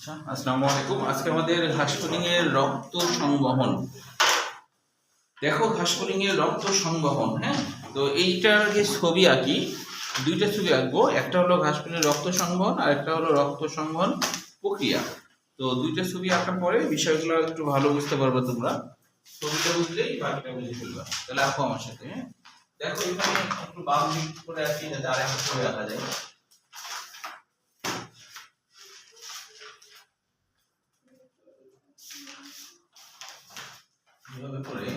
আচ্ছা, আসসালামু আলাইকুম। আজকে আমাদের ঘাসফড়িং এর রক্ত সংবহন। দেখো ঘাসফড়িং এর রক্ত সংবহন, হ্যাঁ। তো এইটার যে ছবি আঁকি, দুইটা ছবি আঁকবো। একটা হলো ঘাসফড়িং এর রক্ত সংবহন আর একটা হলো রক্ত সংবহন প্রক্রিয়া। তো দুইটা ছবি আঁকার পরে বিষয়গুলো একটু ভালো বুঝতে পারবে তোমরা। ছবিটা বুঝলেই বাকিটা বুঝে ফেলবা। তাহলে আঁকো আমার সাথে, হ্যাঁ। দেখো এখানে একটু বাম দিক করে আঁকি যাতে আর একটা ছবি আঁকা যায়। এভাবে করে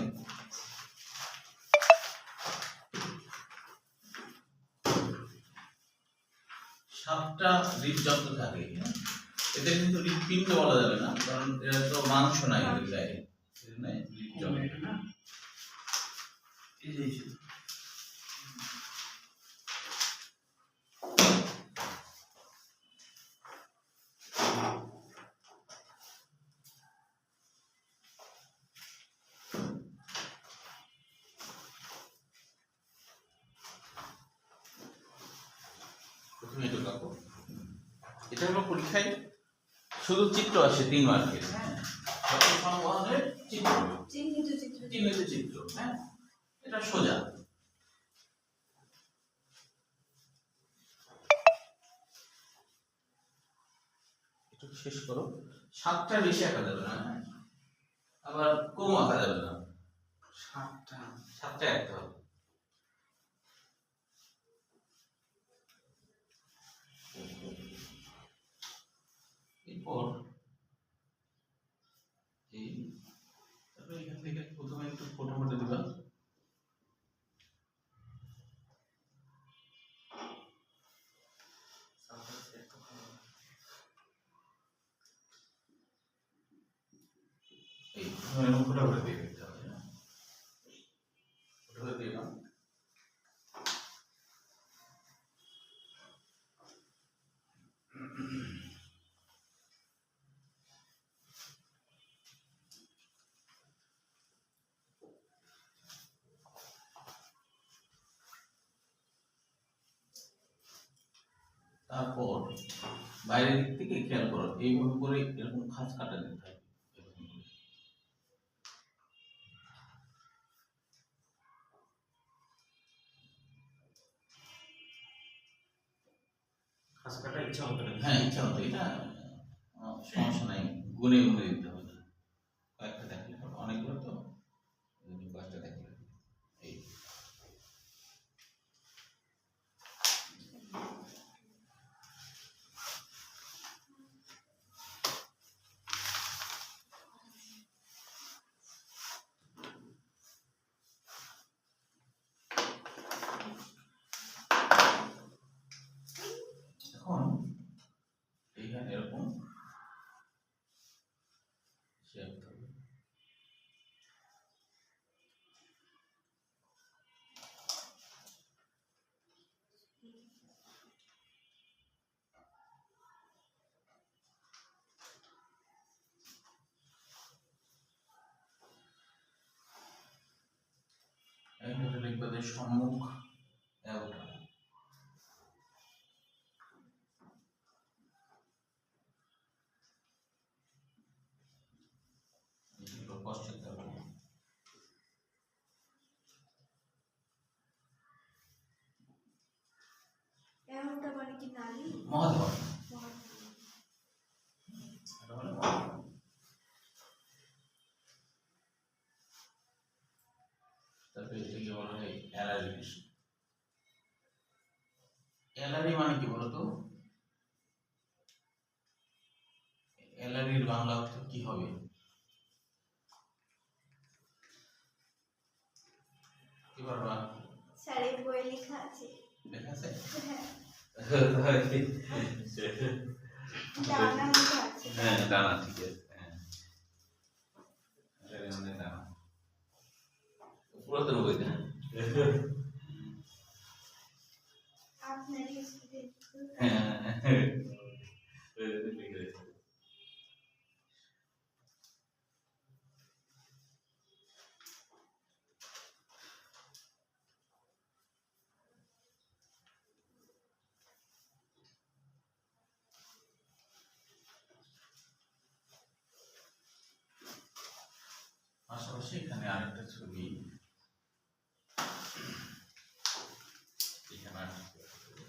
সাতটা হৃদযন্ত্র থাকে, হ্যাঁ। এতে কিন্তু হৃৎপিণ্ড বলা যাবে না, কারণ এরা তো মাংস নাই এদের গায়ে। হৃদযন্ত্র না, এই যে প্রথমে এটা কাকো, এটা হলো পরীক্ষায় শুধু চিত্র আসে 3 মার্কের, হ্যাঁ। রক্ত সংবহনের চিত্র, চিহ্নিত চিত্র, হ্যাঁ। এটা সোজা। একটু শেষ করো। 7টা বেশি আঁকা যাবে না, হ্যাঁ। আবার কম আঁকা যাবে না। 7টা আঁকতে হবে। এরপর এই তারপরে এখান থেকে প্রথমে একটু ফোটো দিবা। এই ফোটো দিয়ে দিতে হবে, হ্যাঁ। ফোটো দিয়ে দাও। তারপর বাইরের দিক থেকে খেয়াল করো, এইভাবে করে এরকম খাঁজ কাটা দিতে হয়। খাঁজ কাটা ইচ্ছা মতো, হ্যাঁ ইচ্ছা মতো, এটা সমস্যা নাই। গুনে গুনে দিতে হবে, কয়েকটা দেখলে অনেকগুলো তো, কয়েকটা দেখলে এই এখন এইখানে এরকম শেপ থাকবে। এইটা লিখবে যে সম্মুখ এগারোটা, এগুলো পশ্চাৎ এগারোটা। এগারোটা মানে কি নালী? মহাধর, তারপরে এটাকে বলা হয় অ্যালারি। অ্যালারি মানে কি বলতো? অ্যালারির বাংলা অর্থ কি হবে? কি পারবা? স্যারের বইয়ে লেখা আছে। লেখা আছে? ডানা লেখা আছে। হ্যাঁ, ডানা, ঠিক আছে। হ্যাঁ, এটা আমাদের ডানা। পুরাতন বইতে, আপনারই স্কুলে। হ্যাঁ। এখানে আরেকটা ছবি, এখানে আরেকটা ছবি।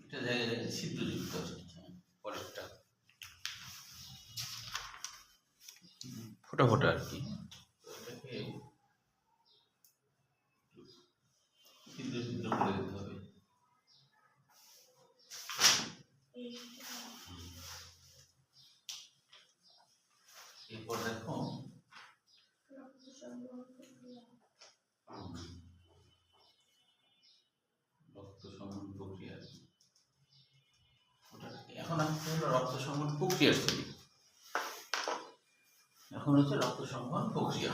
এটা জায়গায় জায়গায় ছিদ্রযুক্ত আছে। পরেরটা ফোটা ফোটা আর কি, তো এটাকে ছিদ্র ছিদ্র করে দিতে হবে। এরপর দেখো রক্ত সংবহন প্রক্রিয়া, এখন আসতে হলো রক্ত সংবহন প্রক্রিয়ার ছবি। এখন হচ্ছে রক্ত সংবহন প্রক্রিয়া।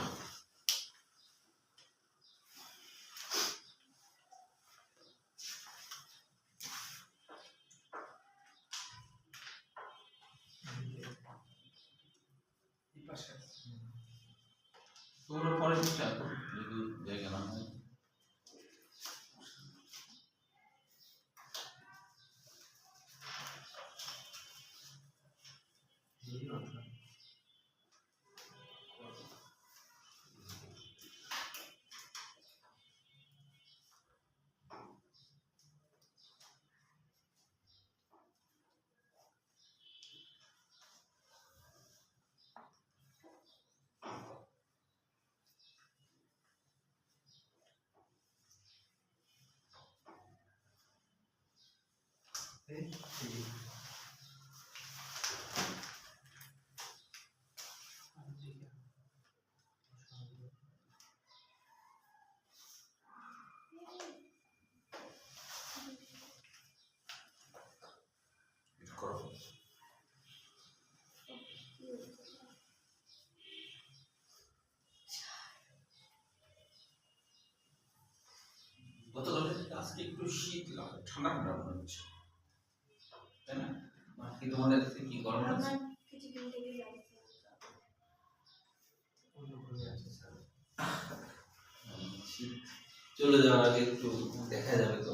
তোমরা পরে চেষ্টা করো যদি জায়গা না হয়। করো। গতকাল আজকে একটু শীত লাগে, ঠান্ডা ঠান্ডা মনে হচ্ছে, তাই না? বাকি তোমাদের কি গরম আছে? আমার কিছুদিন থেকে যাচ্ছে। শীত চলে যাওয়ার আগে একটু দেখা যাবে তো।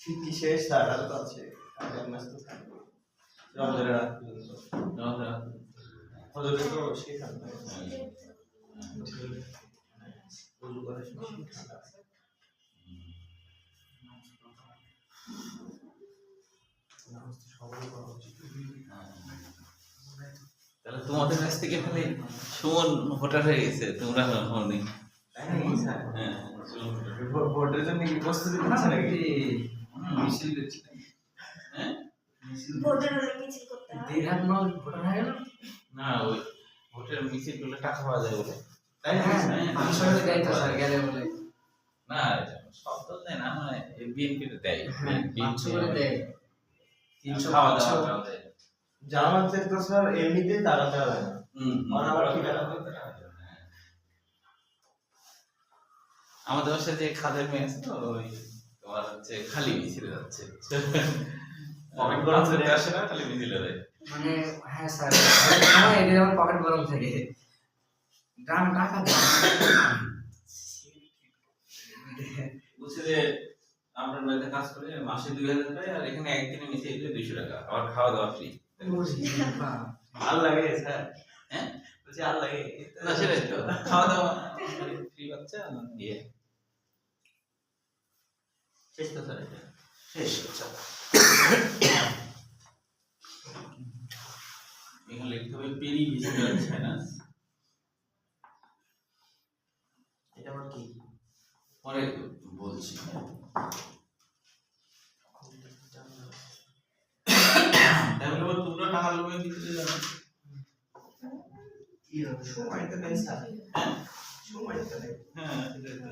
শীত কি শেষ? স্যার আরো তো আছে, আর এক মাস তো থাকবে রমজানের রাত পর্যন্ত। হজরে তো শীত থাকবে, ওযু করার সময় শীত ঠান্ডা। তাহলে তোমাদের কাছ থেকে খালি সুমন ভোটার হয়ে গেছে, তোমরা হওনি। তাই নাকি স্যার? হ্যাঁ, ভোটের জন্য কি প্রস্তুতি নিচ্ছে নাকি? মিছিল দিচ্ছি। হ্যাঁ, ভোটের হলে মিছিল করতে হয়। না ওই ভোটের মিছিল করলে টাকা পাওয়া যায় বলে। তাই নাকি স্যার? না সব তো দেয় না, মানে বিএনপিতে দেয়। খাওয়া খাওয়া দাওয়া দাওয়া দেয়। জামাতের তো স্যার এমনিতে টাকা দেওয়া হয় না। আর আবার কি টাকা দেয়? আমাদের বাসায় যে খাদের মেয়ে আছে তো, ওই তোমার হচ্ছে খালি মিছিলে যাচ্ছে। পকেট গরম বাচ্চাদের করে আসে না, খালি মিছিলে দেয়। মানে হ্যাঁ স্যার, আমার এদিকে আমার পকেট গরম থাকে, গ্রামে টাকা দেয়। বলছে যে আপনার বাড়িতে কাজ করে মাসে 2000 পাই, আর এখানে একদিনে মিশিয়ে দিলে 200 টাকা, আবার খাওয়া দাওয়া ফ্রি। ভাল লাগে স্যার? হ্যাঁ, বলছি আর লাগে না সেটাই তো, খাওয়া দাওয়া ফ্রি বাচ্চা দিয়ে শেষ তো স্যার এটা। শেষ হচ্ছে। এখানে লিখতে হবে পেরি ভিজিটাল সাইনাস। এটা আবার কি? পরে বলছি। তাহলে আবার তোমরা টাকা লোভে দিতে যাবে। কি হবে? সময় তো নেই স্যার। সময় তো নেই। হ্যাঁ সেটাই তো।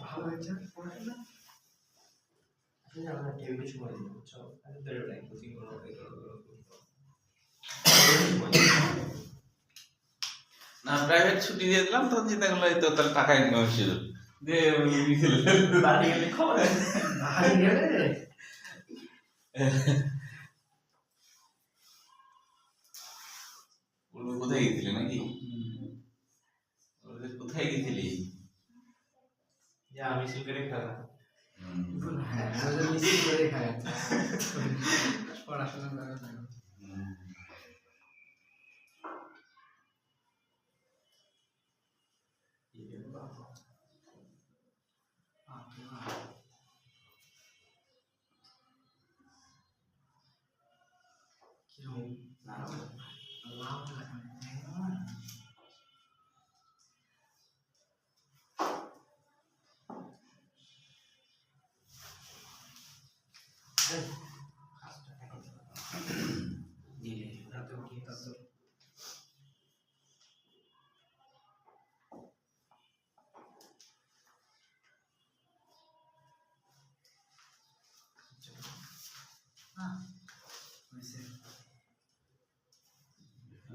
ভালো হয়েছে আসলে আমরা টেবিলে সময় দিই বুঝছো? আমি তো এটা কোচিং করবো, না প্রাইভেট ছুটি দিয়ে দিলাম, তখন চিন্তা করলো এই তো তাহলে টাকা ইনকাম হচ্ছিল যে মিছিল। বাড়ি গেলে খবর আছে। ভাই গেলে কোথায় গেছিলি নাকি? কোথায় গেছিলি? যা মিছিল করে খেলা হ্যাঁ আমাদের মিছিল করে খায় পড়াশোনা করে না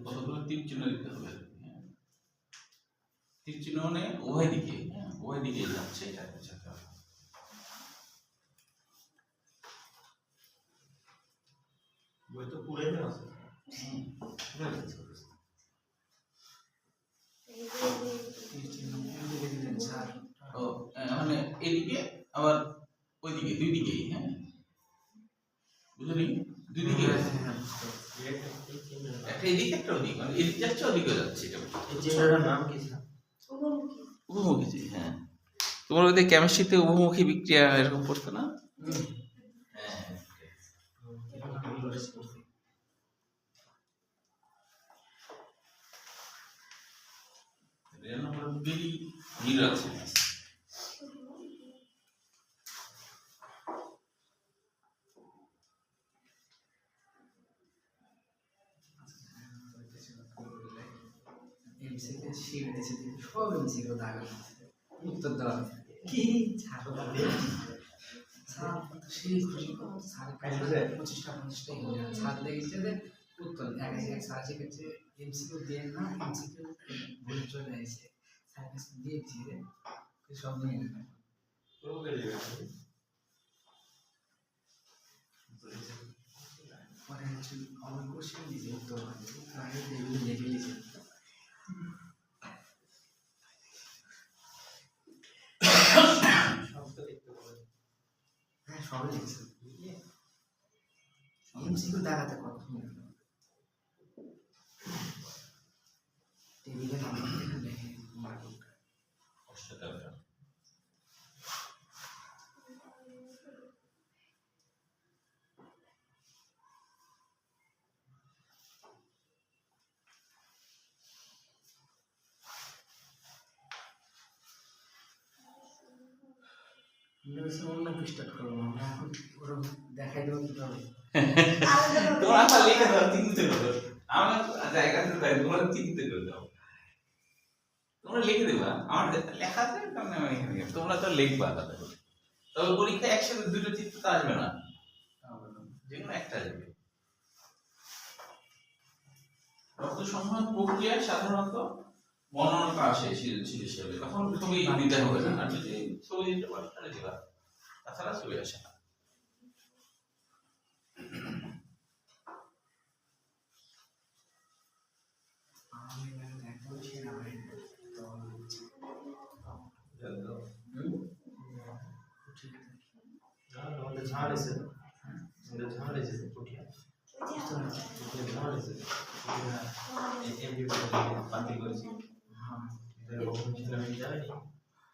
কতগুলো তীর চিহ্ন দিতে হবে। তীর চিহ্ন মানে উভয় দিকে, উভয় দিকে যাচ্ছে, এটা বোঝাতে হবে। বই তো পুরে না আছে ও মানে এদিকে আবার ওইদিকে, দুই দিকেই, হ্যাঁ বুঝলি, দুই দিকে একটা এদিকে একটা ওদিকে, মানে এদিক যাচ্ছে ওদিকে যাচ্ছে, এটা এই চিহ্নটার নাম কি ছিল? উভমুখী। হ্যাঁ তোমার ওদের কেমিস্ট্রিতে উভমুখী বিক্রিয়া এরকম পড়তো না? হ্যাঁ এর নাম হলো বিলি আছে। এমসিকে শীট দিয়েছে সব এমসিকে দাগ উত্তর দেওয়া কি ছাড়ো স্যার সেই খুশি স্যার 25টা ইংরেজি স্যার দেখেছে যে উত্তর এক এক স্যার শিখেছে এমসিকে দিয়ে না এমসিকে ভুল চলে আসে স্যার কাছে দিয়েছি রে সব নিয়ে নেবে পরে হচ্ছে আমার কোশ্চেন দিয়েছে উত্তর আগে এগুলো লিখে লিখে হ্যাঁ সবাই লিখছে এমসিকিউ দেখাতে কত সময় লাগলো টেবিলে নাম্বার লিখে মার্কটা অষ্টাদশ অন্য স্টার্ট করবো আমরা এখন ওরকম দেখাই দেবো কিভাবে তোমরা তো লিখে দাও, চিনতে করো, আমার জায়গাতে তাই তোমরা চিনতে করে দাও, তোমরা লিখে দেবা, আমার লেখা আছে কারণে আমি এখানে গেলাম। তোমরা তো লিখবা তাতে করে, তবে পরীক্ষায় একসাথে দুটো চিত্র তো আসবে না, যেকোনো একটা যাবে। রক্ত সংগ্রহ প্রক্রিয়া সাধারণত বর্ণনাটা আসে সৃজনশীল হিসেবে, তখন ছবি দিতে হবে না, আর যদি ছবি দিতে পারো তাহলে দিবা, তাছাড়া ছবি আসে না। আমি একদম সেরা ভাই তো আমাদের ঝাড় এসে আমাদের ঝাড় এসে পুঠিয়া ঝাড় এসে বাতিল করেছি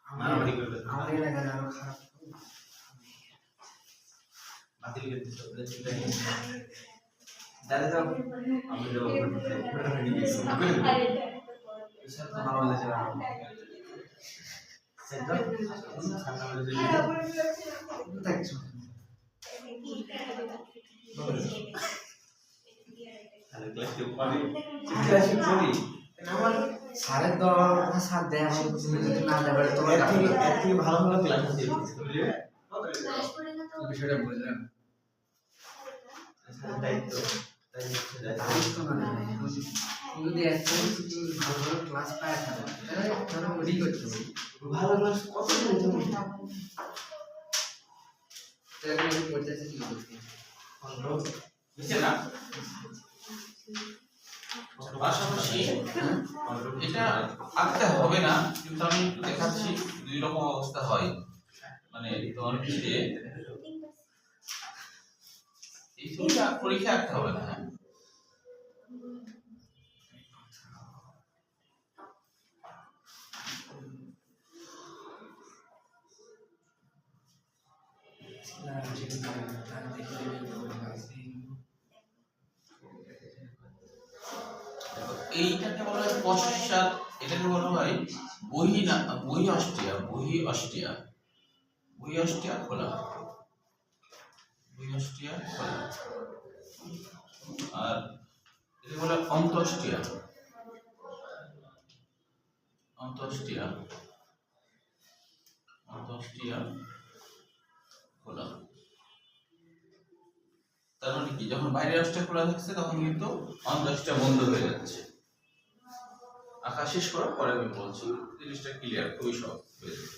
মারামারি করবে আমার এলাকায় আরো খারাপ বাতিল করতে দাদা যাও আমি যাবো ভালো লেগেছে দেখছো আমার সাড়ে দশ সাত দেয় আমার যদি না দেয় তোমার থেকে ভালো ভালো ক্লাস আছে বিষয়টা বুঝলাম দায়িত্ব দায়িত্ব না যদি একদম ভালো ভালো ক্লাস পায় তাহলে তাহলে ওডি করতে হবে ভালো ক্লাস কত দিন তাহলে আমি করতে চাই কি করতে বুঝছে না পাশাপাশি এটা আঁকতে হবে না, কিন্তু আমি একটু দেখাচ্ছি দুই রকম অবস্থা হয়। মানে তোমার হচ্ছে এই ছবিটা পরীক্ষা আঁকতে হবে না, হ্যাঁ এইটাকে বলা হয় পশ্চাৎ, এটাকে বলা হয় বহি অস্ট্রিয়া খোলা, আর এটাকে বলা হয় অন্তঃস্টিয়া খোলা। তার মানে কি, যখন বাইরের অস্ট্রিয়া খোলা থাকছে তখন কিন্তু অন্তঃস্টিয়া বন্ধ হয়ে যাচ্ছে। আঁকা শেষ করার পরে আমি বলছি, জিনিসটা ক্লিয়ার, খুবই সহজ হয়ে যাবে।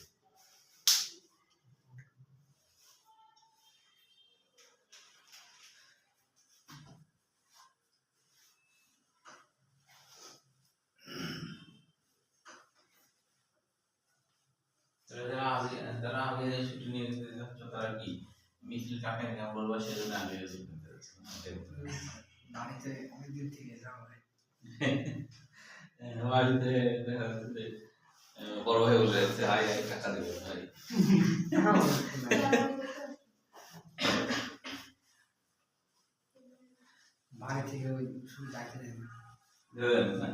যারা আগে ছুটি নিয়ে যেতে চাচ্ছ তারা কি মিছিল কাটে না বলবো, সেজন্য আগে বাড়িতে অনেকদিন থেকে যাওয়া হয়। বাড়িতে দেখা যাচ্ছে বড় ভাই বলে যাচ্ছে হাই টাকা দেবে ভাই। বাড়ি থেকে ওই শুধু ডাকতে দেয় না। দেবেন না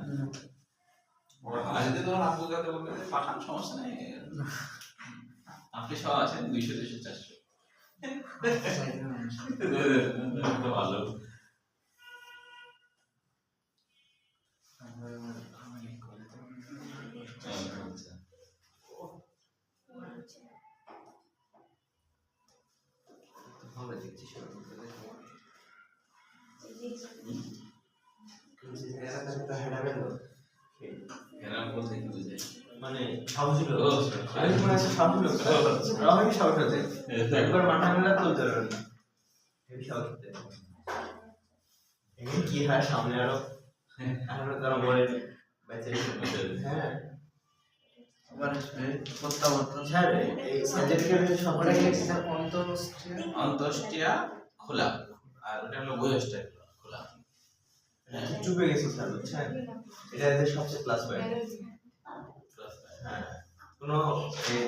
বাড়িতে তোমার আপু কাছে বলবে পাঠান, সমস্যা নেই, আপনি সব আছেন 200 200 400 ভালো। ভালো দেখছি সেরকম এরকম বলতে কি বুঝে? মানে সাহসী লোক, আমি মনে হচ্ছে সাহসী লোক, আমি সাহস আছে একবার মাথা মেলা তুলতে পারবেন না, হেবি সাহস আছে। এখানে কি হয় সামনে আরো তারা বলে বেঁচে, হ্যাঁ আবার প্রত্যাবর্তন স্যার এই সার্টিফিকেটের সবটাই লিখছে স্যার অন্তঃস্টিয়া খোলা, আর ওটা হলো বহিঃস্টিয়া খোলা। চুপে গেছি স্যার, বুঝছেন এটা এদের সবচেয়ে প্লাস পয়েন্ট। হ্যাঁ কোনো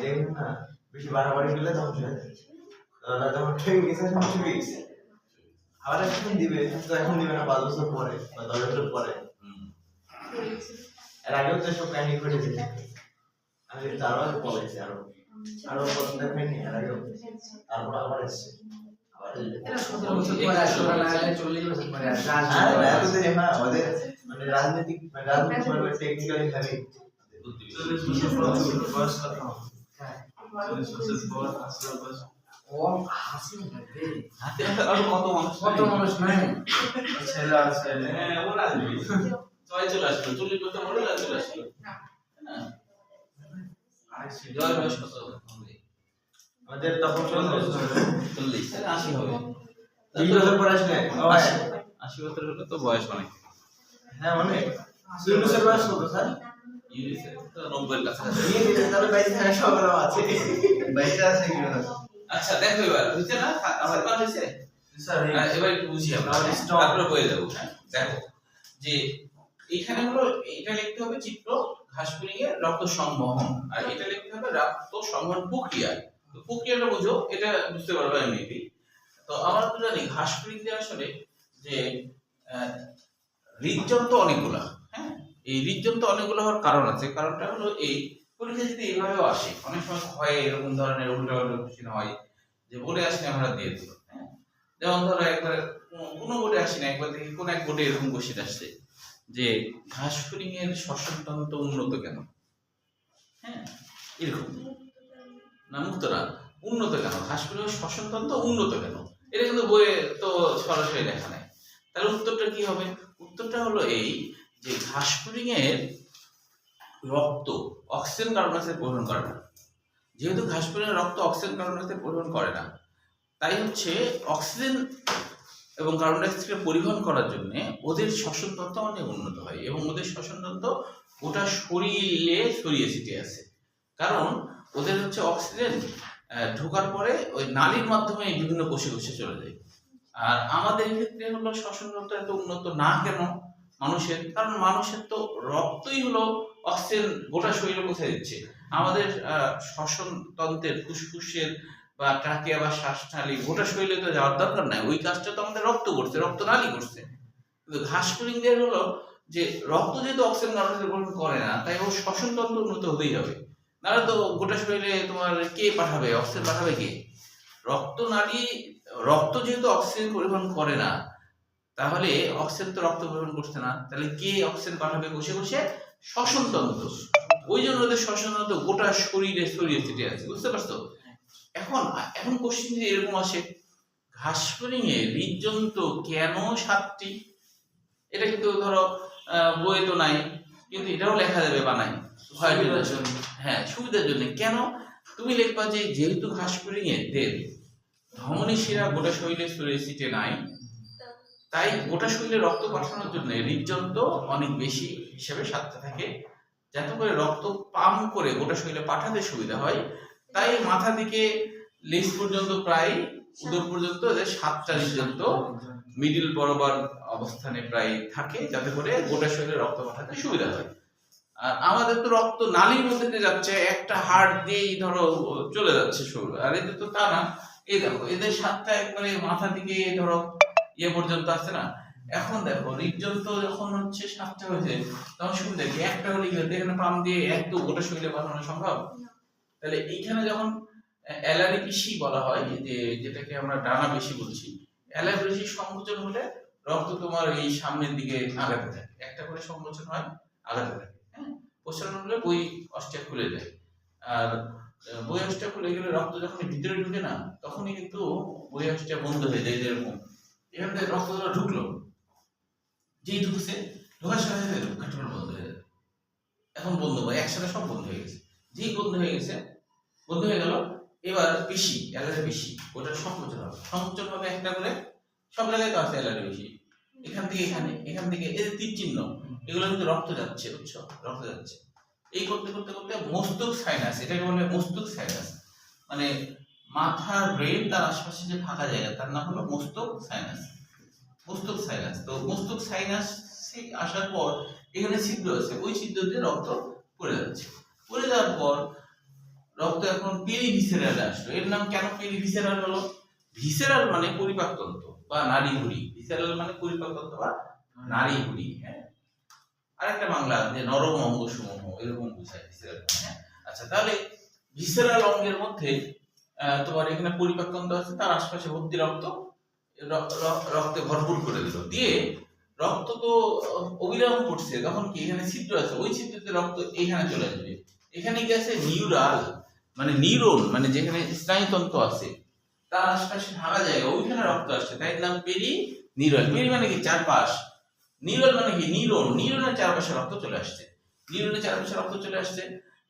দেখবেন না বেশি বাড়াবাড়ি গেলে ধ্বংস হয়ে যায়, ওরা যখন ঠেকে গেছে তখন চুপে গেছে। আবার এখন দিবে, তো এখন দিবে না 5 বছর পরে বা 10 বছর পরে। এর আগেও তো সব কাহিনী ঘটেছে, আমি তারও বলেছি আরো পছন্দ হয়নি এর আগেও, তারপর আবার এসছে আবার এটা 17 বছর পরে আসলে না 40 বছর পরে আসে। হ্যাঁ ওদের মানে রাজনৈতিক টেকনিক্যালি ভাবে 40 বছর বয়স কথা হ্যাঁ 40 বছর পর আসলে বয়স ও হাসি লাগবে। হাতে আর কত মানুষ নাই, ছেলে আছে, হ্যাঁ ও রাজনীতি জয় চলে আসলো, 40 বছর পরে রাজ চলে আসলো না। জয় বয়স কত হবে? আমাদের তখন 40 80 হবে। 20 বছর পর আসলে 80 বছর হলে তো বয়স অনেক। হ্যাঁ অনেক। 2 বছর বয়স কত স্যার? ইউনিসেফ তো 90 এর কাছাকাছি। তাহলে 22 সবার আছে 22 আছে কি না? আচ্ছা দেখো এবার বুঝছে না আমার কথা হইছে স্যার এবার একটু বুঝি আমরা, তারপরে বলে দেবো। হ্যাঁ দেখো যে এখানে হলো, এটা লিখতে হবে চিত্র ঘাসফড়িং এর রক্ত সংবহন, আর এটা লিখতে হবে রক্ত সংবহন প্রক্রিয়া। তো প্রক্রিয়াটা বুঝো, এটা বুঝতে পারবে এমনিতেই। তো আমরা তো জানি ঘাসফড়িং যে আসলে যে হৃদযন্ত্র অনেকগুলা, হ্যাঁ এই হৃদযন্ত্র অনেকগুলো হওয়ার কারণ আছে। কারণটা হলো এই পরীক্ষা যদি এইভাবেও আসে, অনেক সময় হয় এরকম ধরনের উল্টাপাল্টা কোশ্চেন হয় যে বলে আসলে আমরা দিয়ে দিল। হ্যাঁ যেমন ধরো একবার কোনো বোর্ডে আসি না, একবার দেখি কোন এক বোর্ডে এরকম কোশ্চেন আসছে যে ঘাসফড়িং এর শ্বসনতন্ত্র উন্নত কেন, হ্যাঁ এরকম না, মুক্ত না, উন্নত কেন, ঘাসফড়িং এর শ্বসনতন্ত্র উন্নত কেন, এটা কিন্তু বইয়ে তো সরাসরি লেখা নাই। তাহলে উত্তরটা কি হবে? উত্তরটা হলো এই যে ঘাসফড়িং এর রক্ত অক্সিজেন কার্বন ডাই অক্সাইড পরিবহন করে না। যেহেতু ঘাসফড়িং এর রক্ত অক্সিজেন কার্বন ডাই অক্সাইড পরিবহন করে না, তাই হচ্ছে অক্সিজেন এবং কার্বন ডাই অক্সাইডকে পরিবহন করার জন্য ওদের শ্বসনতন্ত্র অনেক উন্নত হয় এবং ওদের শ্বসনতন্ত্র গোটা শরীরে ছড়িয়ে ছিটিয়ে আছে। কারণ ওদের হচ্ছে অক্সিজেন ঢোকার পরে ওই নালীর মাধ্যমে বিভিন্ন কোষে কোষে চলে যায়। আর আমাদের ক্ষেত্রে হলো শ্বসনতন্ত্র এত উন্নত না কেন মানুষের, কারণ মানুষের তো রক্তই হলো অক্সিজেন গোটা শরীরে পৌঁছে দিচ্ছে। আমাদের শ্বসনতন্ত্রের ফুসফুসের বা ট্রাকিয়া বা শ্বাসনালী গোটা শরীরে তো যাওয়ার দরকার নাই, ওই কাজটা তো আমাদের রক্ত করছে, রক্তনালী করছে। কিন্তু ঘাসফড়িংদের হলো যে রক্ত যেহেতু অক্সিজেন গ্রহণ করে না, তাই ওর শ্বসনতন্ত্র উন্নত হতেই হবে, নাহলে তো গোটা শরীরে তোমার কে পাঠাবে, অক্সিজেন পাঠাবে কে? রক্তনালী, রক্ত যেহেতু অক্সিজেন পরিবহন করে না, তাহলে অক্সিজেন তো রক্ত পরিবহন করছে না, তাহলে কে অক্সিজেন পাঠাবে কোষে কোষে? শ্বসনতন্ত্র। ওই জন্য ওদের শ্বসনতন্ত্র গোটা শরীরে ছড়িয়ে ছিটিয়ে আছে, বুঝতে পারছো? এখন কোশ্চেন যদি এরকম আসে, ঘাসফড়িং এ হৃদযন্ত্র কেন 7টি? এটা কিন্তু ধরো বইয়ে তো নাই, কিন্তু এটাও লেখা যাবে বানাই ভয়ের জন্য, হ্যাঁ সুবিধার জন্য। কেন? তুমি লিখবা যে যেহেতু ঘাসফড়িং এর ধমনী শিরা গোটা শরীরে ছড়িয়ে ছিটিয়ে নাই, তাই গোটা শরীরে রক্ত পাঠানোর জন্য হৃদযন্ত্র অনেক বেশি হিসেবে 7টা থাকে, যাতে করে রক্ত পাম্প করে গোটা শরীরে পাঠাতে সুবিধা হয়। তাই মাথা থেকে লেজ পর্যন্ত প্রায় উদর পর্যন্ত এদের 7টা হৃদযন্ত্র মিডিল বরাবর অবস্থানে প্রায় থাকে, যাতে করে গোটা শরীরে রক্ত পাঠাতে সুবিধা হয়। আর আমাদের তো রক্ত নালীর মধ্যে দিয়ে যাচ্ছে, একটা হার্ট দিয়েই ধরো চলে যাচ্ছে শরীর, আর এদের তো তা না। এই দেখো এদের 7টা একবারে মাথা থেকে ধরো ইয়ে পর্যন্ত আছে না। এখন দেখো হৃদযন্ত্র যখন হচ্ছে 7টা হয়েছে, তখন সুবিধা কি? একটা হলে কি এখানে পাম্প দিয়ে এক তো গোটা শরীরে পাঠানো সম্ভব? তাহলে এইখানে যখন অ্যালারি পেশি বলা হয়, যে যেটাকে আমরা ডানা পেশি বলছি, অ্যালারি পেশি সংকোচন হলে রক্ত তোমার এই সামনের দিকে আগাতে থাকে, একটা করে সংকোচন হয়, আগাতে থাকে। হ্যাঁ, প্রসারণ হলে বই অস্টিয়া খুলে যায়। আর বই অস্টিয়া খুলে গেলে রক্ত যখন ভিতরে ঢুকে না, তখনই কিন্তু বই অস্টিয়া বন্ধ হয়ে যায়। যেরকম এখান থেকে রক্তটা ঢুকলো, যেই ঢুকছে ঢোকার সাথে সাথে ঘাটনা বন্ধ হয়ে যাবে। এখন বন্ধ হয় একসাথে, সব বন্ধ হয়ে গেছে। যেই বন্ধ হয়ে গেছে, বন্ধ হয়ে গেল, এবার পেশি, অ্যালারি পেশি, ওটা সংকোচন হবে। সংকোচন হবে একটা করে, সব জায়গায় তো আছে অ্যালারি পেশি, এখান থেকে এখানে, এখান থেকে এই তীর চিহ্ন, এগুলো কিন্তু রক্ত যাচ্ছে, বুঝছো? রক্ত যাচ্ছে। এই করতে করতে করতে মস্তক সাইনাস, এটাকে বলে মস্তক সাইনাস, মানে মাথার ব্রেন তার আশপাশে যে ফাঁকা জায়গা, তার নাম হলো মস্তক সাইনাস। মস্তক সাইনাস, তো মস্তক সাইনাস আসার পর এখানে ছিদ্র আছে, ওই ছিদ্র দিয়ে রক্ত পড়ে যাচ্ছে। পড়ে যাওয়ার পর রক্ত এখন পেরিভিসেরালে আসলো। এর নাম কেন পেরিভিসেরাল হলো? ভিসেরাল মানে পরিপাকতন্ত্র বা নাড়িভুঁড়ি, ভিসেরাল মানে পরিপাকতন্ত্র বা নাড়িভুঁড়ি। হ্যাঁ, আরেকটা বাংলা যে নরম অঙ্গ সমূহ, এরকম বোঝায় ভিসেরাল। হ্যাঁ, আচ্ছা, তাহলে ভিসেরাল অঙ্গের মধ্যে তোমার এখানে পরিপাকতন্ত্র আছে, তার আশপাশে ভর্তি রক্তে ভরপুর করে দিল, দিয়ে রক্ত তো অবিরাম পড়ছে, তখন কি এখানে ছিদ্র আছে, ওই ছিদ্রতে রক্ত এইখানে চলে আসবে। এখানে কি আছে? নিউরাল মানে নিউরন, মানে যেখানে স্নায়ুতন্ত্র আছে তার আশপাশে ভাঙা জায়গা, ওইখানে রক্ত আসছে, তাই নাম পেরি নিউরাল। পেরি মানে কি? চারপাশ। নিউরাল মানে কি? নিউরন, নিউরনের চারপাশে রক্ত চলে আসছে, নিউরনের চারপাশে রক্ত চলে আসছে।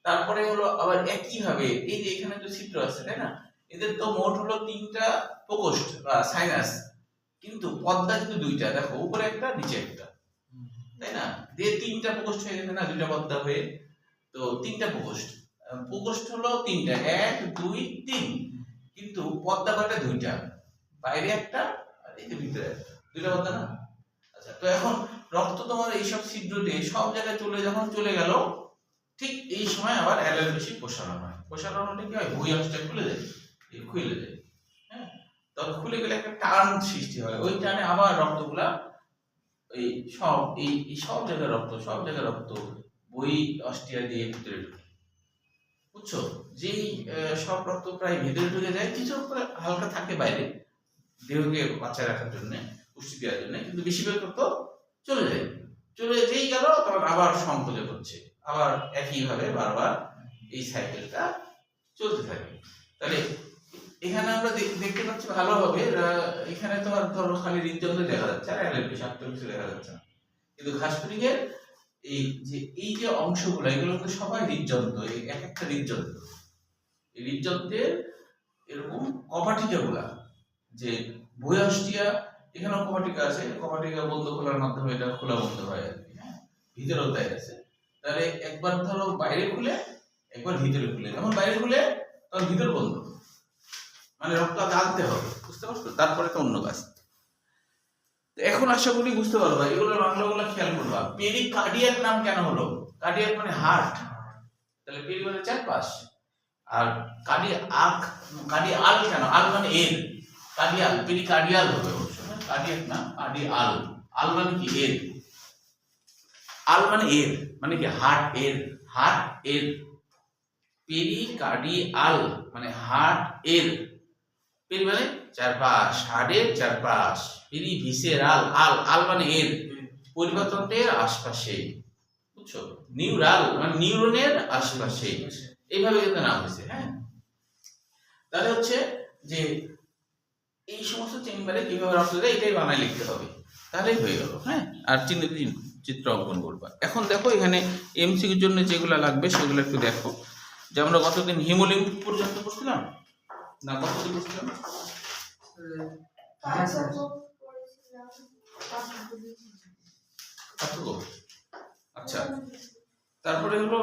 তারপরে হলো আবার একই ভাবে এই যে এখানে তো ছিদ্র আছে, তাই না? এদের তো মোট হলো 3টা প্রকোষ্ঠ বা সাইনাস, কিন্তু পর্দা কিন্তু 2টা, দেখো উপরে একটা নিচে একটা, তাই না? দিয়ে 3টা প্রকোষ্ঠ হয়ে গেছে না, 2টা পর্দা হয়ে, তো 3টা প্রকোষ্ঠ। প্রকোষ্ঠ হলো 3টা, 1 2 3, কিন্তু পর্দা কয়টা? 2টা, বাইরে একটা আর এই যে ভিতরে একটা, 2টা পর্দা না? আচ্ছা, তো এখন রক্ত তোমার এইসব ছিদ্র দিয়ে সব জায়গায় যখন চলে গেল, ঠিক এই সময় আবার অ্যালারি পেশি প্রসারণ হয়। প্রসারণ হলে কি হয়? ভুঁই অংশটা খুলে যায়, খুলে যায়। হ্যাঁ, তখন খুলে গেলে একটা টান সৃষ্টি হয়, ওই টানে আবার রক্তগুলা এই সব জায়গায় রক্ত বই অস্টিয়া দিয়ে ভিতরে ঢুকে, বুঝছো? যেই সব রক্ত প্রায় ভিতরে ঢুকে যায়, কিছু হালকা থাকে বাইরে দেহকে বাঁচায় রাখার জন্য, পুষ্টি দেওয়ার জন্য, কিন্তু বেশিরভাগ রক্ত চলে যায়। যেই গেল তখন আবার সংকোচন হচ্ছে, আবার একইভাবে বারবার এই সাইকেলটা চলতে থাকে। তাহলে এখানে আমরা দেখতে পাচ্ছি ভালোভাবে, এখানে তো আর ধরো খালি হৃদযন্ত্র দেখা যাচ্ছে, আর অ্যালারি পেশি কিছু দেখা যাচ্ছে না, কিন্তু ঘাসফড়িং এর এই যে অংশগুলো, এগুলো কিন্তু সবাই হৃদযন্ত্র, এক একটা হৃদযন্ত্র। এই হৃদযন্ত্রের এরকম কপাটিকা গুলা, যে বই অস্টিয়া এখানেও কপাটিকা আছে, কপাটিকা বন্ধ খোলার মাধ্যমে এটা খোলা বন্ধ হয় আর কি, হ্যাঁ, ভিতরেও তাই আছে। তাহলে একবার ধরো বাইরে খুলে একবার ভিতরে খুলে, যখন বাইরে খুলে তখন ভিতর বন্ধ, মানে রক্ত আনতে হবে, বুঝতে পারছো? তারপরে তো অন্য কাজ। এখন আশা করি বুঝতে পারবা, এগুলো বাংলাগুলো খেয়াল করবা। পেরিকার্ডিয়াক নাম কেন হলো? কার্ডিয়াক মানে হার্ট, তাহলে পেরি মানে চারপাশ, আর কার্ডিয়াল কেন? আল মানে এর, কার্ডিয়াল, পেরিকার্ডিয়াল হবে অবশ্য, কার্ডিয়াক না, কার্ডিয়াল। আল মানে কি? এর। আল মানে এর, মানে কি? হার্ট এর, হার্ট এর। পেরিকার্ডিয়াল মানে হার্ট এর, পেরি মানে চারপাশ, হার্টের চারপাশ। পেরি ভিসেরাল, আল, আল মানে এর, পরিপাকতন্ত্রের আশপাশে, বুঝছো? নিউরাল মানে নিউরনের আশপাশে, এইভাবে কিন্তু নাম হয়েছে, হ্যাঁ। তাহলে হচ্ছে যে এই সমস্ত চেম্বারে কিভাবে রক্ত দেয় এটাই বানায় লিখতে হবে, তাহলেই হয়ে গেল, হ্যাঁ। আর চিত্র অঙ্কন করবা। এখন দেখো এখানে এমসিকিউর জন্য যেগুলো লাগবে সেগুলো একটু দেখো। যে আমরা গতদিন হিমোলিম্ফ পর্যন্ত পড়ছিলাম না, কতদিন পড়ছিলাম? আচ্ছা, তারপরে হলো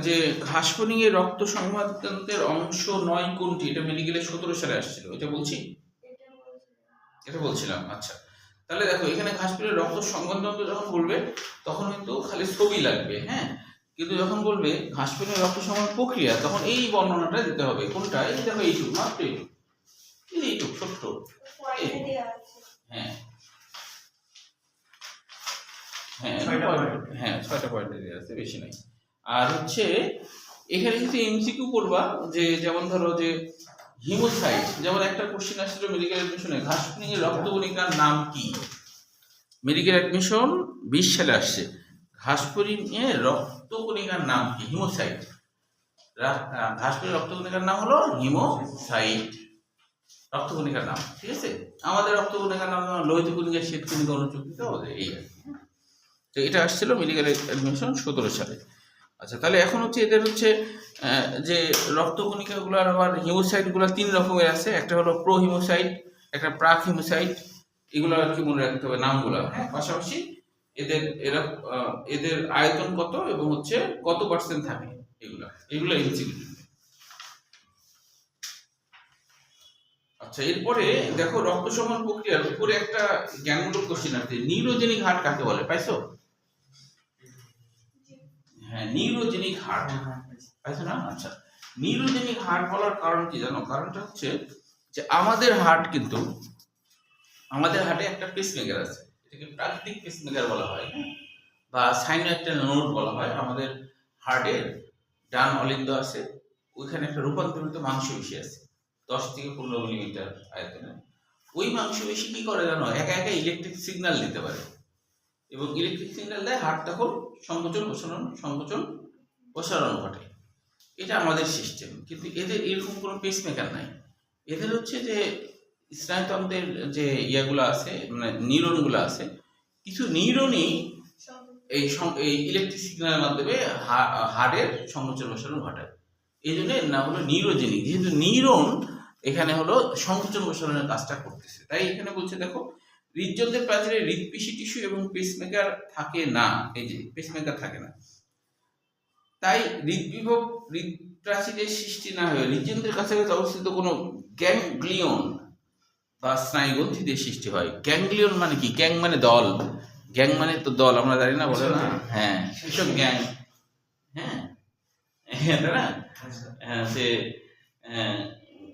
যে ঘাসফড়িং এর রক্ত সংবাদতন্ত্রের অংশ 9 কোনটি? এটা মেডিকেলে 17 সালে আসছিল, এটা বলছি, এটা বলছিলাম। আচ্ছা, তাহলে দেখো এখানে ঘাসফড়িং রক্ত সংবাদতন্ত্র যখন বলবে তখন কিন্তু খালি ছবি লাগবে, হ্যাঁ। কিন্তু যখন বলবে ঘাসফড়িং রক্ত সংবাদ প্রক্রিয়া, তখন এই বর্ণনাটা দিতে হবে। কোনটা? এই দেখো এইটুকু, মাত্র এইটুকু ছোট্ট, হ্যাঁ হ্যাঁ হ্যাঁ, 6টা পয়েন্ট দেওয়া আছে, বেশি নাই। আর হচ্ছে এখানে কিন্তু এমসিকিউ করবা, যে যেমন ধরো যে হিমোসাইট, যেমন একটা কোশ্চেন আসছিল মেডিকেল অ্যাডমিশনে, ঘাসফড়িং এর রক্তকণিকার নাম কি? মেডিকেল অ্যাডমিশন 20 সালে আসছে। ঘাসফড়িং এর রক্তকণিকার নাম কি? হিমোসাইট। ঘাসফড়িং রক্তকণিকার নাম হলো হিমোসাইট, রক্তকণিকার নাম, ঠিক আছে। আমাদের রক্তকণিকার নাম লোহিত কণিকা, শ্বেত কণিকা, অনুচক্রিত, এই আর কি। তো এটা আসছিল মেডিকেল অ্যাডমিশন 17 সালে। আচ্ছা, তাহলে এখন হচ্ছে এদের হচ্ছে যে রক্তকণিকাগুলোর আবার হিমোসাইটগুলো 3 রকমের আছে। একটা হলো প্রো হিমোসাইট, একটা প্রাক হিমোসাইট, এগুলো আর কি মনে রাখতে হবে নামগুলো, হ্যাঁ। পাশাপাশি এদের আয়তন কত এবং হচ্ছে কত পার্সেন্ট থাকে, এগুলো এমসিকিউ। আচ্ছা, এরপরে দেখো রক্ত সমান প্রক্রিয়ার উপরে একটা জ্ঞানমূলক কোশ্চেন আছে, নিউরোজেনিক হার্ট কাকে বলে? পাইছো? হ্যাঁ, নিউরোজেনিক হার্ট পাইছো না? আচ্ছা, নিউরোজেনিক হার্ট বলার কারণ কি জানো? কারণটা হচ্ছে যে আমাদের হার্ট কিন্তু, আমাদের হার্টে একটা পেসমেকার আছে, এটাকে প্রাকৃতিক পেসমেকার বলা হয়, হ্যাঁ, বা সাইনোইডাল নোড বলা হয়। আমাদের হার্টের ডান অলিন্দ আছে, ওইখানে একটা রূপান্তরিত মাংসপেশি আছে 10 থেকে 15 মিলিমিটার আয়তনে। ওই মাংসপেশি কি করে জানো? একা একা ইলেকট্রিক সিগন্যাল দিতে পারে, এবং ইলেকট্রিক সিগন্যাল দেয়, হার্ট তখন সংকোচন প্রসারণ ঘটে। এটা আমাদের সিস্টেম। কিন্তু এদের এরকম কোনো পেসমেকার নাই। এদের হচ্ছে যে স্নায়ুতন্ত্রের যে ইয়াগুলো আছে, মানে নিউরনগুলো আছে, কিছু নিউরনই এই ইলেকট্রিক সিগন্যালের মাধ্যমে হার্টের সংকোচন প্রসারণ ঘটায়। এই জন্য এর নাম হলো নিউরোজেনিক, যেহেতু নিউরন এখানে হলো সংকোচন প্রসারণের কাজটা করতেছে। তাই এখানে বলছে দেখো, হৃদযন্ত্রের প্রাচীরে হৃদপেশি টিস্যু এবং পেসমেকার থাকে না, এই যে পেসমেকার থাকে না। তাই হৃদবিভব হৃদপ্রাচীরের সৃষ্টি না হয়ে হৃদযন্ত্রের কাছাকাছি অবস্থিত কোনো গ্যাংগ্লিয়ন বা স্নায়ুগ্রন্থি দিয়ে সৃষ্টি হয়। গ্যাংগ্লিয়ন মানে কি? গ্যাং মানে দল, গ্যাং মানে তো দল, আমরা জানি না, বলে না? হ্যাঁ, কৃষক গ্যাং, হ্যাঁ, তাই না? হ্যাঁ, সে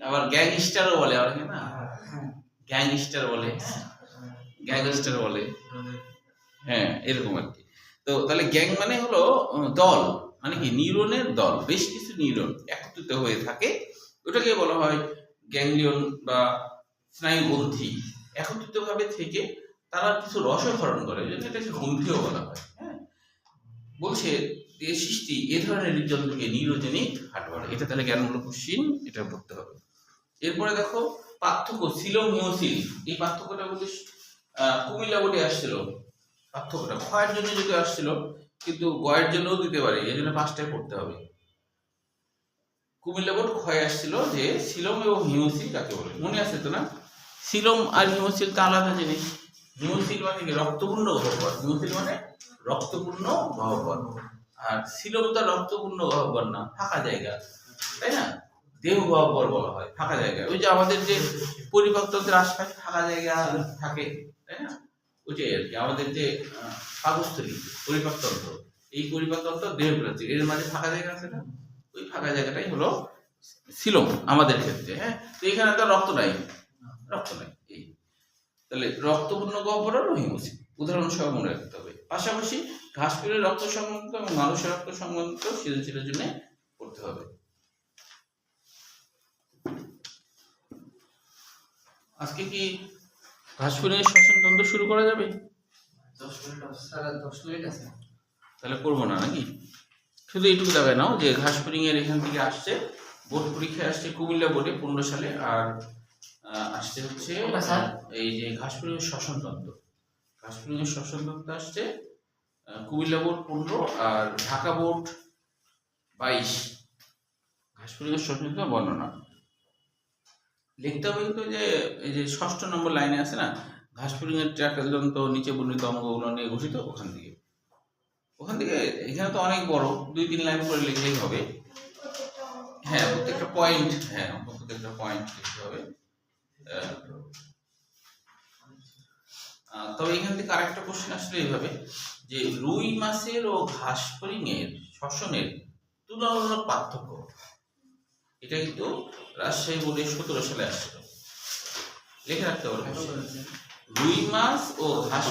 আবার গ্যাংস্টারও বলে, আবার না, গ্যাংস্টার বলে, গ্যাংস্টার বলে, হ্যাঁ, এরকম আর কি। তো তাহলে গ্যাং মানে হলো দল, মানে কি? নিউরনের দল, বেশ কিছু নিউরন একত্রিত হয়ে থাকে, ওটাকে বলা হয় গ্যাংলিয়ন বা স্নায়ুগ্রন্থি। একত্রিত ভাবে থেকে তারা কিছু রসক্ষরণ করে, এটাকে গ্রন্থিও বলা হয়, হ্যাঁ। বলছে এর সৃষ্টি এ ধরনের হৃদযন্ত্রকে নিউরোজেনিক হার্ট বলে। এটা তাহলে জ্ঞানমূলক কোশ্চিন, এটা পড়তে হবে। এরপরে দেখো পার্থক্য সিলোম হিমোসিল, এই পার্থক্যটা বলতে কুমিল্লা বোর্ডে আসছিল। পার্থক্যটা ক্ষয়ের জন্য যদি আসছিল, কিন্তু গয়ের জন্যও দিতে পারে, এই জন্য 5টায় পড়তে হবে। কুমিল্লা বোর্ড ক্ষয়ে আসছিল যে সিলোম এবং হিমোসিল কাকে বলে, মনে আছে তো না? সিলোম আর হিমোসিল তো আলাদা জিনিস। হিমোসিল মানে কি রক্তপূর্ণ গহ্বর, হিমোসিল মানে রক্তপূর্ণ গহ্বর, আর সিলোম তো রক্তপূর্ণ গহ্বর না, ফাঁকা জায়গা, তাই না? দেহ গহ্বর বলা হয় ফাঁকা জায়গা। ওই যে আমাদের যে পরিপাকতন্ত্রের আশপাশে ফাঁকা জায়গা থাকে, তাই না? ওইটাই আর কি আমাদের যে পাকস্থলী, পরিপাকতন্ত্র, এই পরিপাকতন্ত্র দেহ প্রাচীর, এর মাঝে ফাঁকা জায়গা আছে না, ওই ফাঁকা জায়গাটাই হলো সিলোম আমাদের ক্ষেত্রে। হ্যাঁ, তো এখানে তো রক্ত নাই, রক্ত নাই। এই তাহলে রক্তপূর্ণ গহ্বর হলো হিমোসিল, উদাহরণ সহ মনে রাখতে হবে। পাশাপাশি ঘাসফুলের রক্ত সংবন্ধ এবং মানুষের রক্ত সংবন্ধ সৃজনশীলের জন্য পড়তে হবে। আজকে কি ঘাসফুলের শ্বসন তন্ত্র শুরু করা যাবে? 10 মিনিট স্যার, 10 মিনিট আছে। তাহলে করবো না নাকি? শুধু এইটুকু দেখায় নাও যে ঘাসফুলিং এর এখান থেকে আসছে, বোর্ড পরীক্ষায় আসছে কুমিল্লা বোর্ডে 15 সালে, আর আসছে হচ্ছে এই যে ঘাসফুলিং শ্বসনতন্ত্র, ঘাসফুলিং এর শ্বসনতন্ত্র আসছে কুমিল্লা বোর্ড 15 আর ঢাকা বোর্ড 22। ঘাসফুলিং এর শ্বসনতন্ত্র বর্ণনা লিখতে হবে কিন্তু যে এই যে 6 নম্বর লাইনে আছে না, ঘাসফুলিং এর ট্র্যাকেলতন্ত্র নিচে বর্ণিত অঙ্গগুলো নিয়ে গঠিত, ওখান থেকে এখানে তো অনেক বড়, 2-3 লাইন করে লিখলেই হবে। হ্যাঁ, প্রত্যেকটা পয়েন্ট, হ্যাঁ প্রত্যেকটা পয়েন্ট লিখতে হবে। তবে এখান থেকে আরেকটা কোশ্চেন আসলে এইভাবে যে রুই মাছের ও ঘাসফড়িং এর শ্বসনের তুলনামূলক পার্থক্য, এটা কিন্তু রাজশাহী বোর্ডে 17 সালে আসছিল, লিখে রাখতে পারবো। রুই মাছ ও ঘাস